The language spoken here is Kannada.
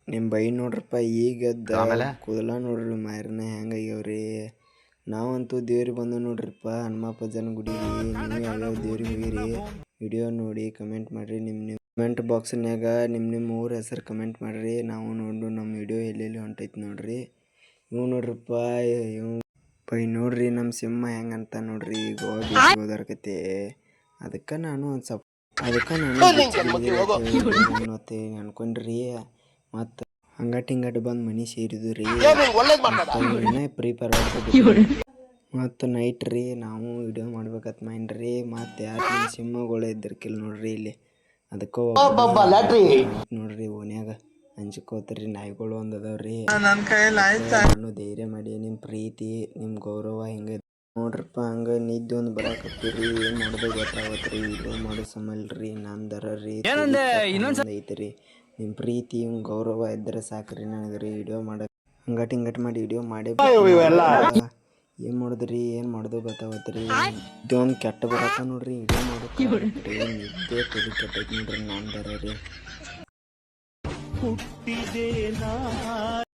ನಿಮ್ಮ ಬೈ ನೋಡ್ರಪ್ಪ ಈಗದ್ದ ಕೂದಲ ನೋಡ್ರಿ ಮಾರನ ಹೆಂಗಾಗ್ಯಾವ್ರಿ. ನಾವಂತೂ ದೇವ್ರಿಗೆ ಬಂದು ನೋಡ್ರಿಪ್ಪ ಹನುಮಪ್ಪನ ಗುಡಿಗೆ. ನೀವು ಯಾವ್ಯಾವ ದೇವ್ರಿಗೆ ಹೋಗಿರಿ ವಿಡಿಯೋ ನೋಡಿ ಕಮೆಂಟ್ ಮಾಡಿರಿ. ನಿಮ್ಮ ಕಮೆಂಟ್ ಬಾಕ್ಸ್ನ್ಯಾಗ ನಿಮ್ಮ ಊರ ಹೆಸರು ಕಮೆಂಟ್ ಮಾಡಿರಿ. ನಾವು ನೋಡು ನಮ್ಮ ವಿಡಿಯೋ ಎಲ್ಲೆಲ್ಲಿ ಹೊಂಟೈತಿ ನೋಡ್ರಿ. ಇವು ನೋಡ್ರಿಪ್ಪ ಇವು ಬೈ ನೋಡ್ರಿ ನಮ್ಮ ಸಿಂಹ ಹೆಂಗಂತ ನೋಡ್ರಿ. ಗೋವಾ ಬೀಚ್ ಹೋದರ್ಕತೆ ಅದಕ್ಕೆ ನಾನು ಮತ್ತೆ ಅನ್ಕೊಂಡ್ರಿ. ಮತ್ತು ಹಂಗಟ್ ಬಂದು ಮನೆ ಸೇರಿದ್ವಿ ರೀ. ಪ್ರಿಪೇರ್ ಮತ್ತು ನೈಟ್ ರೀ ನಾವು ವಿಡಿಯೋ ಮಾಡ್ಬೇಕತ್ ಮೈಂಡ್ರಿ. ಮತ್ತು ಯಾರು ಸಿಂಹಗಳು ಇದ್ದಿರ್ಕಿಲ್ಲ ನೋಡ್ರಿ ಇಲ್ಲಿ. ಅದಕ್ಕೆ ನೋಡ್ರಿ ಓನ್ಯಾಗ ಹಂಚ್ಕೋತ್ರಿ. ನಾಯಿಗಳು ಒಂದು ಅದಾವ್ರಿ. ನಾನು ಧೈರ್ಯ ಮಾಡಿ ನಿಮ್ಮ ಪ್ರೀತಿ ನಿಮ್ಮ ಗೌರವ ಹಿಂಗೆ ನೋಡ್ರಪ್ಪ. ಹಂಗೆ ನಿದ್ದೆ ಒಂದು ಬರಾಕತ್ತೀರಿ. ಏನು ಮಾಡೋದು ಗೊತ್ತಾಗತ್ರಿ. ವಿಡಿಯೋ ಮಾಡೋ ಸಮಲ್ರಿ ನಂದರ ರೀ ಐತ್ರಿ. ನಿಮ್ಮ ಪ್ರೀತಿ ನಿಮ್ಮ ಗೌರವ ಇದ್ದರೆ ಸಾಕ್ರಿ ನನಗೆ ರೀ ವಿಡಿಯೋ ಮಾಡಕ್ಕೆ. ಹಂಗಟ್ ಮಾಡಿ ವಿಡಿಯೋ ಮಾಡಿ ಏನು ಮಾಡಿದ್ರಿ ಏನು ಮಾಡೋದು ಗೊತ್ತಾಗತ್ರಿ. ಇದೊಂದು ಕೆಟ್ಟ ಬರತ್ತ ನೋಡ್ರಿ ವಿಡಿಯೋ ಮಾಡೋಕೆ. ನಿದ್ದೆ ತಲೆ ಕೆಟ್ಟೈತಿ ನೋಡ್ರಿ ನಂದರ ರೀ.